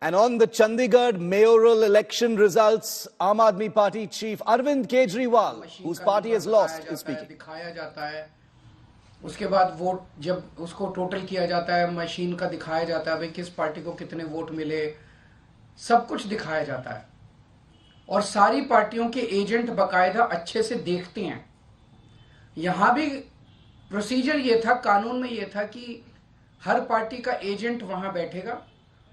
And on the Chandigarh mayoral election results, Aam Aadmi Party chief Arvind Kejriwal, whose party has lost, is speaking. दिखाया जाता है, उसके बाद vote जब उसको टोटल किया जाता है, मशीन का दिखाया जाता है भाई किस पार्टी को कितने वोट मिले, सब कुछ दिखाया जाता है और सारी पार्टियों के एजेंट बकायदा अच्छे से देखते हैं। यहां भी प्रोसीजर ये था, कानून में ये था कि हर पार्टी का एजेंट वहां बैठेगा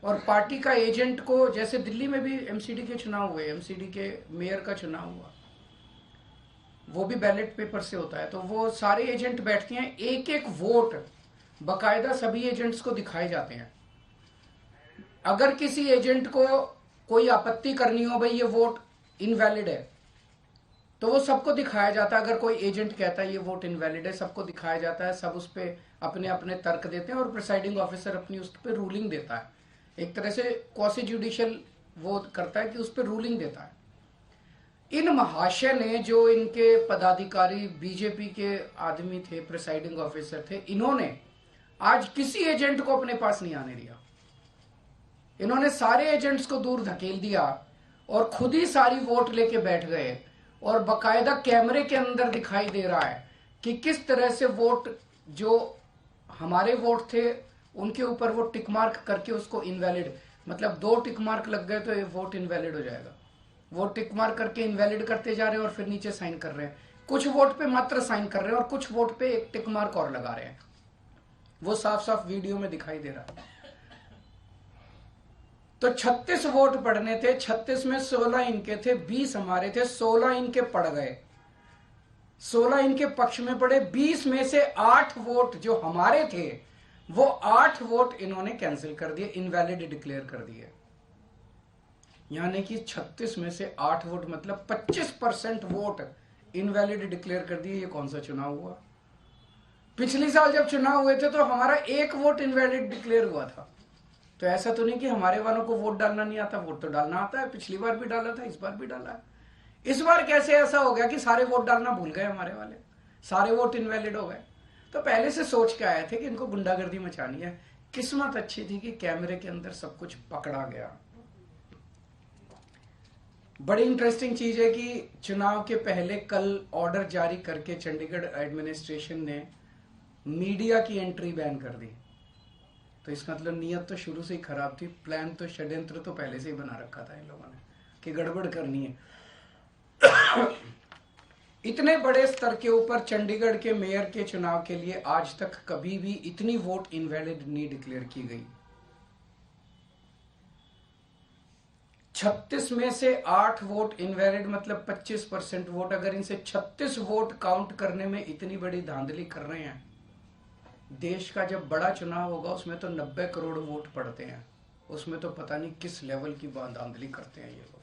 और पार्टी का एजेंट को, जैसे दिल्ली में भी एमसीडी के चुनाव हुए, एमसीडी के मेयर का चुनाव हुआ, वो भी बैलेट पेपर से होता है, तो वो सारे एजेंट बैठते हैं, एक एक वोट बकायदा सभी एजेंट्स को दिखाए जाते हैं। अगर किसी एजेंट को कोई आपत्ति करनी हो भाई ये वोट इनवैलिड है, तो वो सबको दिखाया जाता है। अगर कोई एजेंट कहता है ये वोट इनवैलिड है, सबको दिखाया जाता है, सब उस पर अपने अपने तर्क देते हैं और प्रिसाइडिंग ऑफिसर अपनी उस पर रूलिंग देता है। एक तरह से क्वासी जुडिशियल वो करता है कि उस पर रूलिंग देता है। इन महाशय ने, जो इनके पदाधिकारी बीजेपी के आदमी थे, प्रिसाइडिंग ऑफिसर थे, इन्होंने आज किसी एजेंट को अपने पास नहीं आने दिया। इन्होंने सारे एजेंट्स को दूर धकेल दिया और खुद ही सारी वोट लेके बैठ गए और बकायदा कैमरे के अंदर दिखाई दे रहा है कि किस तरह से वोट, जो हमारे वोट थे उनके ऊपर वो टिक मार्क करके उसको इनवैलिड, मतलब 2 टिक मार्क लग गए तो ये वोट इनवैलिड हो जाएगा। वो टिक मार्क करके इनवैलिड करते जा रहे हैं और फिर नीचे साइन कर रहे हैं। कुछ वोट पे मात्र साइन कर रहे हैं और कुछ वोट पे एक टिक मार्क और लगा रहे हैं। वो साफ साफ वीडियो में दिखाई दे रहा है। तो 36 वोट पड़ने थे, 36 में 16 इनके थे, 20 हमारे थे, 16 इनके पड़ गए, 16 इनके पक्ष में पड़े। 20 में से 8 वोट जो हमारे थे वो 8 वोट इन्होंने कैंसिल कर दिए, इनवैलिड डिक्लेयर कर दिए। यानी कि 36 में से 8 वोट मतलब 25% वोट इनवैलिड डिक्लेयर कर दिए। ये कौन सा चुनाव हुआ? पिछले साल जब चुनाव हुए थे तो हमारा 1 वोट इनवैलिड डिक्लेयर हुआ था। तो ऐसा तो नहीं कि हमारे वालों को वोट डालना नहीं आता, वोट तो डालना आता है। पिछली बार भी डाला था, इस बार भी डाला है। इस बार कैसे ऐसा हो गया कि सारे वोट डालना भूल गए हमारे वाले, सारे वोट इनवैलिड हो गए? तो पहले से सोच के आए थे कि इनको गुंडागर्दी मचानी है। किस्मत अच्छी थी कि कैमरे के अंदर सब कुछ पकड़ा गया। बड़ी इंटरेस्टिंग चीज है कि चुनाव के पहले कल ऑर्डर जारी करके चंडीगढ़ एडमिनिस्ट्रेशन ने मीडिया की एंट्री बैन कर दी। तो इसका मतलब नीयत तो शुरू से ही खराब थी, प्लान तो, षड्यंत्र तो पहले से ही बना रखा था इन लोगों ने कि गड़बड़ करनी है। इतने बड़े स्तर के ऊपर चंडीगढ़ के मेयर के चुनाव के लिए आज तक कभी भी इतनी वोट इनवैलिड नहीं डिक्लेयर की गई। 36 में से 8 वोट इनवैलिड मतलब 25% वोट। अगर इनसे 36 वोट काउंट करने में इतनी बड़ी धांधली कर रहे हैं, देश का जब बड़ा चुनाव होगा उसमें तो 90 करोड़ वोट पड़ते हैं, उसमें तो पता नहीं किस लेवल की धांधली करते हैं ये लोग।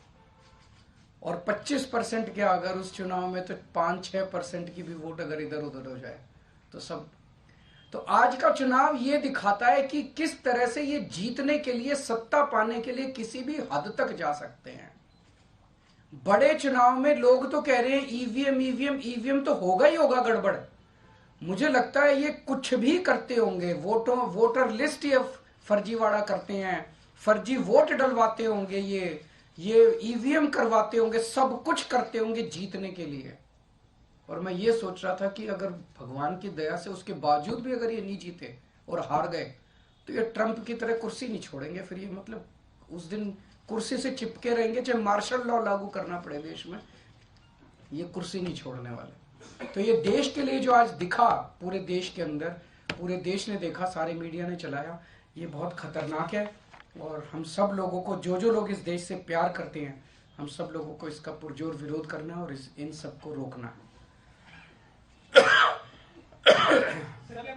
और 25% क्या, अगर उस चुनाव में तो 5-6% की भी वोट अगर इधर उधर हो जाए तो सब। तो आज का चुनाव ये दिखाता है कि किस तरह से ये जीतने के लिए, सत्ता पाने के लिए किसी भी हद तक जा सकते हैं। बड़े चुनाव में लोग तो कह रहे हैं ईवीएम तो होगा ही होगा गड़बड़। मुझे लगता है ये कुछ भी करते होंगे, वोटर लिस्ट ये फर्जीवाड़ा करते हैं, फर्जी वोट डलवाते होंगे, ये ईवीएम करवाते होंगे, सब कुछ करते होंगे जीतने के लिए। और मैं ये सोच रहा था कि अगर भगवान की दया से उसके बावजूद भी अगर ये नहीं जीते और हार गए तो ये ट्रंप की तरह कुर्सी नहीं छोड़ेंगे। फिर ये मतलब उस दिन कुर्सी से चिपके रहेंगे, चाहे मार्शल लॉ लागू करना पड़े देश में, ये कुर्सी नहीं छोड़ने वाले। तो ये देश के लिए जो आज दिखा, पूरे देश के अंदर, पूरे देश ने देखा, सारे मीडिया ने चलाया, ये बहुत खतरनाक है। और हम सब लोगों को, जो लोग इस देश से प्यार करते हैं, हम सब लोगों को इसका पुरजोर विरोध करना है और इन सबको रोकना है।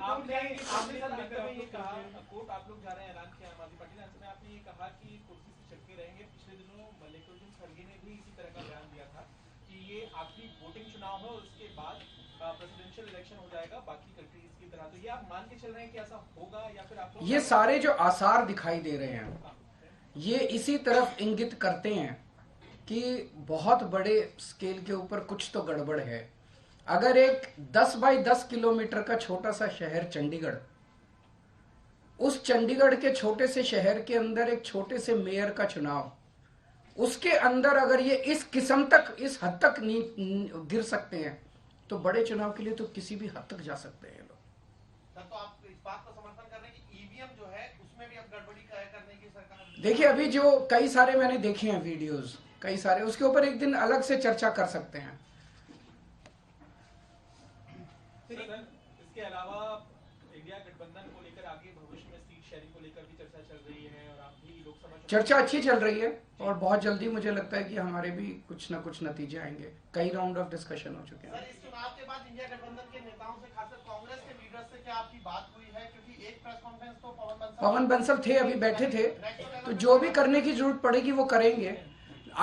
आपने ये कहा, कोर्ट आप लोग जा रहे हैं, ऐलान किया आम आदमी पार्टी ने, अंत में आपने ये कहा कि कुर्सी से चिपके रहेंगे। पिछले दिनों मल्लिकार्जुन खड़गे ने भी इसी तरह का बयान दिया था कि ये आखिरी वोटिंग चुनाव है और उसके बाद प्रेसिडेंशियल इलेक्शन हो जाएगा बाकी कंट्रीज की तरह। तो ये आप मान के चल रहे हैं कि ऐसा होगा या फिर आप? ये सारे जो आसार दिखाई दे रहे हैं ये इसी तरफ इंगित करते हैं कि बहुत बड़े स्केल के ऊपर कुछ तो गड़बड़ है। अगर एक 10 बाई 10 किलोमीटर का छोटा सा शहर चंडीगढ़, उस चंडीगढ़ के छोटे से शहर के अंदर एक छोटे से मेयर का चुनाव, उसके अंदर अगर ये इस किस्म तक, इस हद तक गिर सकते हैं, तो बड़े चुनाव के लिए तो किसी भी हद तक जा सकते हैं लोग। सर, तो आप इस बात को समर्थन कर रहे हैं कि ईवीएम जो है उसमें भी अब गड़बड़ी करने की सरकार? देखिए, अभी जो कई सारे मैंने देखे हैं वीडियोस, कई सारे, उसके ऊपर एक दिन अलग से चर्चा कर सकते हैं। इसके अलावा इंडिया गठबंधन को लेकर आगे भविष्य में सीट शेयरिंग को लेकर भी चर्चा चल रही है और आप भी लोकसभा चर्चा अच्छी चल रही है और बहुत जल्दी मुझे लगता है कि हमारे भी कुछ ना कुछ नतीजे आएंगे। कई राउंड ऑफ डिस्कशन हो चुके हैं। सर, इस चुनाव के बाद इंडिया गठबंधन के नेताओं से, खासकर कांग्रेस के लीडर से क्या आपकी बात हुई है? क्योंकि एक प्रेस कॉन्फ्रेंस तो पवन बंसल थे, अभी बैठे थे, तो जो भी करने की जरूरत पड़ेगी वो करेंगे।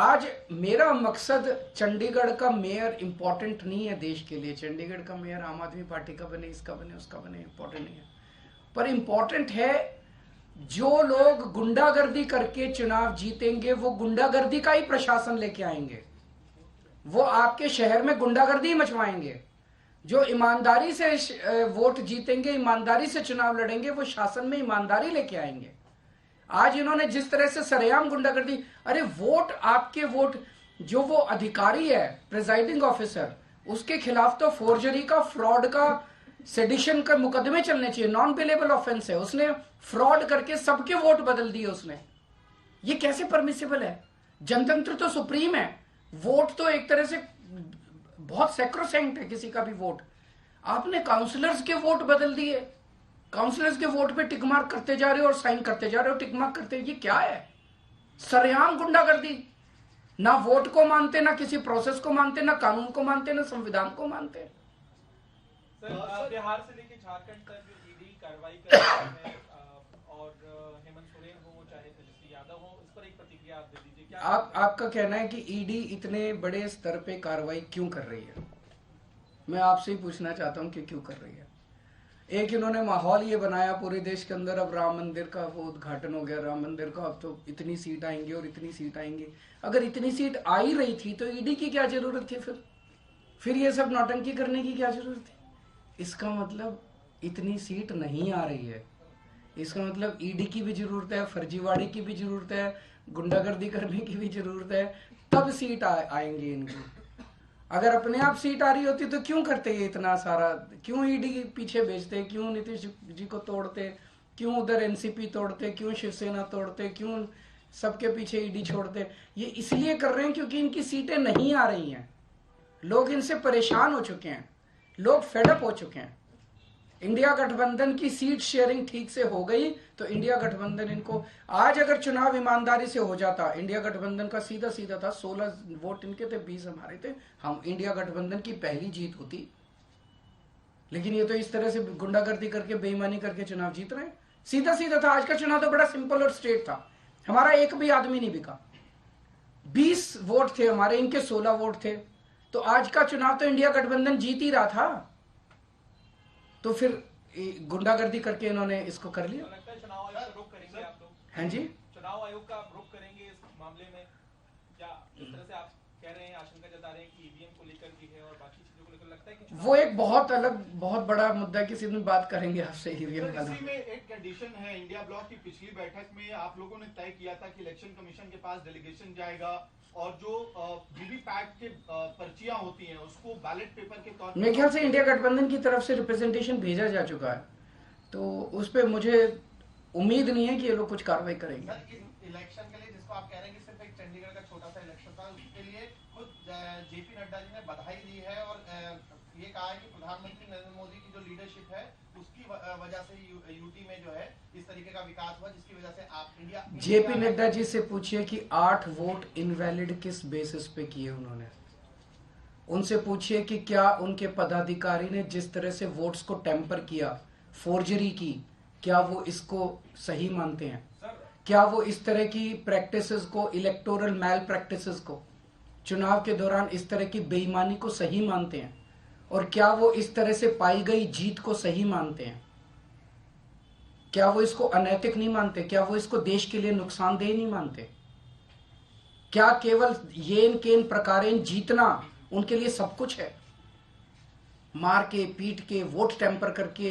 आज मेरा मकसद चंडीगढ़ का मेयर इंपॉर्टेंट नहीं है देश के लिए। चंडीगढ़ का मेयर आम आदमी पार्टी का बने, इसका बने, उसका बने, इंपॉर्टेंट नहीं है। पर इंपॉर्टेंट है जो लोग गुंडागर्दी करके चुनाव जीतेंगे, वो गुंडागर्दी का ही प्रशासन लेके आएंगे, वो आपके शहर में गुंडागर्दी मचवाएंगे। जो ईमानदारी से वोट जीतेंगे, ईमानदारी से चुनाव लड़ेंगे, वो शासन में ईमानदारी लेके आएंगे। आज इन्होंने जिस तरह से सरेआम गुंडागर्दी, अरे वोट, आपके वोट, जो वो अधिकारी है प्रिजाइडिंग ऑफिसर, उसके खिलाफ तो फोर्जरी का, फ्रॉड का, सेडिशन का मुकदमे चलने चाहिए, नॉन पेलेबल ऑफेंस है। उसने फ्रॉड करके सबके वोट बदल दिए उसने। ये कैसे परमिसिबल है? जनतंत्र तो सुप्रीम है, वोट तो एक तरह से बहुत सैक्रोसैंक्ट है किसी का भी वोट। आपने काउंसलर्स के वोट बदल दिए, काउंसलर्स के वोट पे टिक मार्क करते जा रहे हो और साइन करते जा रहे हो, टिक मार्क करते। ये क्या है? सरेआम गुंडागर्दी। ना वोट को मानते, ना किसी प्रोसेस को मानते, ना कानून को मानते, ना संविधान को मानते। सर, बिहार से लेकर झारखंड तक ईडी कार्रवाई कर रही है और हेमंत सोरेन हो चाहे तेजस्वी यादव हो, इस पर एक प्रतिक्रिया आप दे दीजिए। क्या आपका कहना है कि ईडी इतने बड़े स्तर पे कार्रवाई क्यों कर रही है? मैं आपसे ही पूछना चाहता हूं कि क्यों कर रही है। एक इन्होंने माहौल ये बनाया पूरे देश के अंदर, अब राम मंदिर का वो उद्घाटन हो गया, राम मंदिर का, अब तो इतनी सीट आएंगी और इतनी सीट आएंगी। अगर इतनी सीट आ ही रही थी तो ईडी की क्या जरूरत थी? फिर ये सब नौटंकी करने की क्या जरूरत थी? इसका मतलब इतनी सीट नहीं आ रही है, इसका मतलब ईडी की भी जरूरत है, फर्जीवाड़ी की भी जरूरत है, गुंडागर्दी करने की भी जरूरत है, तब सीट आएंगी इनकी। अगर अपने आप सीट आ रही होती तो क्यों करते ये इतना सारा? क्यों ईडी पीछे भेजते? क्यों नीतीश जी को तोड़ते? क्यों उधर एनसीपी तोड़ते? क्यों शिवसेना तोड़ते? क्यों सबके पीछे ईडी छोड़ते? ये इसलिए कर रहे हैं क्योंकि इनकी सीटें नहीं आ रही हैं। लोग इनसे परेशान हो चुके हैं, लोग फेडअप हो चुके हैं। इंडिया गठबंधन की सीट शेयरिंग ठीक से हो गई तो इंडिया गठबंधन इनको, आज अगर चुनाव ईमानदारी से हो जाता, इंडिया गठबंधन का सीधा सीधा था, 16 वोट इनके थे, 20 हमारे थे, हम इंडिया गठबंधन की पहली जीत होती। लेकिन ये तो इस तरह से गुंडागर्दी करके, बेईमानी करके चुनाव जीत रहे हैं। सीधा सीधा था। आज का चुनाव तो बड़ा सिंपल और स्ट्रेट था। हमारा एक भी आदमी नहीं बिका, 20 वोट थे हमारे, इनके 16 वोट थे। तो आज का चुनाव तो इंडिया गठबंधन जीत ही रहा था। तो फिर गुंडागर्दी करके इन्होंने इसको कर लिया। लगता है चुनाव आयोग का रुख करेंगे आप लोग? हाँ जी, चुनाव आयोग का रुख करेंगे इस मामले में? क्या इस तरह से आप कह रहे हैं, आशंका जता रहे हैं कि ईवीएम को लेकर भी है और बाकी चीजों को लेकर, लगता है कि वो एक बहुत अलग, बहुत बड़ा मुद्दा है, किसी दिन बात करेंगे आपसे ईवीएम का। इसी में एक कंडीशन है, इंडिया ब्लॉक की पिछली बैठक में आप लोगों ने तय किया था कि इलेक्शन कमीशन के पास डेलीगेशन जाएगा और जो वीवीपैट के पर्चियां होती हैं उसको बैलेट पेपर के तौर पर, मेरे ख्याल से इंडिया गठबंधन की तरफ से रिप्रेजेंटेशन भेजा जा चुका है, तो उस पर मुझे उम्मीद नहीं है कि ये लोग कुछ कार्रवाई करेंगे। सर, इस इलेक्शन के लिए जिसको आप कह रहे हैं कि सिर्फ एक चंडीगढ़ का छोटा सा इलेक्शन था, उसके लिए खुद जेपी नड्डा जी ने बधाई दी है और ये कहा है कि प्रधानमंत्री नरेंद्र मोदी की जो लीडरशिप है उसकी वजह से यूटी में जो है इस तरीके का विकास हुआ, जिसकी वजह से आप इंडिया। जेपी नड्डा जी से पूछिए कि 8 वोट इनवैलिड किस बेसिस पे किए उन्होंने। उनसे पूछिए कि क्या उनके पदाधिकारी ने जिस तरह से वोट्स को टेम्पर किया, फोर्जरी की, क्या वो इसको सही मानते हैं? क्या वो इस तरह की प्रैक्टिसेस को, इलेक्टोरल मैल प्रैक्टिसेस को, चुनाव के दौरान इस तरह की बेईमानी को सही मानते हैं? और क्या वो इस तरह से पाई गई जीत को सही मानते हैं? क्या वो इसको अनैतिक नहीं मानते? क्या वो इसको देश के लिए नुकसानदेह नहीं मानते? क्या केवल येन केन प्रकारेण जीतना उनके लिए सब कुछ है? मार के, पीट के, वोट टेम्पर करके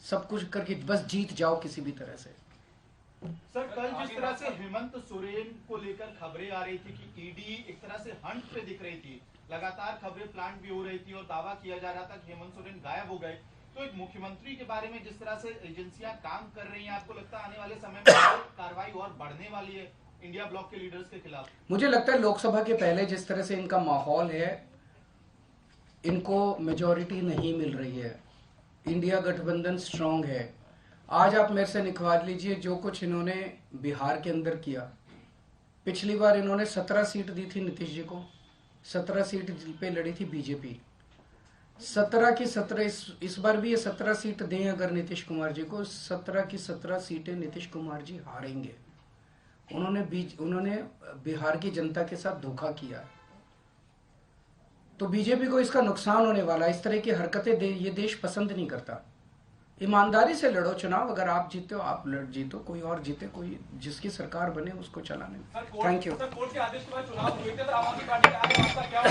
सब कुछ करके बस जीत जाओ किसी भी तरह से। सर, कल जिस तरह से हेमंत सोरेन को लेकर खबरें आ रही थी कि ईडी एक तरह से हंट पे दिख रही थी, लगातार खबरें प्लांट भी हो रही थी और दावा किया जा रहा था कि हेमंत सोरेन गायब हो गए, तो एक मुख्यमंत्री के बारे में जिस तरह से एजेंसियां काम कर रही हैं, आपको लगता है आने वाले समय में कार्रवाई और बढ़ने वाली है इंडिया ब्लॉक के लीडर्स के खिलाफ? मुझे लगता है लोकसभा के पहले जिस तरह से इनका माहौल है, इनको मेजॉरिटी नहीं मिल रही है। इंडिया गठबंधन स्ट्रांग है। आज आप मेरे से निकलवा लीजिए जो कुछ इन्होंने बिहार के अंदर किया। पिछली बार इन्होंने 17 सीट दी थी नीतीश जी को, 17 सीट पे लड़ी थी बीजेपी, 17 की 17 इस बार भी ये 17 सीट दें अगर नीतीश कुमार जी को, 17 की 17 सीटें नीतीश कुमार जी हारेंगे। उन्होंने बिहार की जनता के साथ धोखा किया, तो बीजेपी को इसका नुकसान होने वाला। इस तरह की हरकतें ये देश पसंद नहीं करता। ईमानदारी से लड़ो चुनाव, अगर आप जीते हो आप जीतो, कोई और जीते, कोई जिसकी सरकार बने उसको चलाने। Thank you. कोर्ट के आदेश के बाद चुनाव हुए थे, तो आम आदमी पार्टी का आपका क्या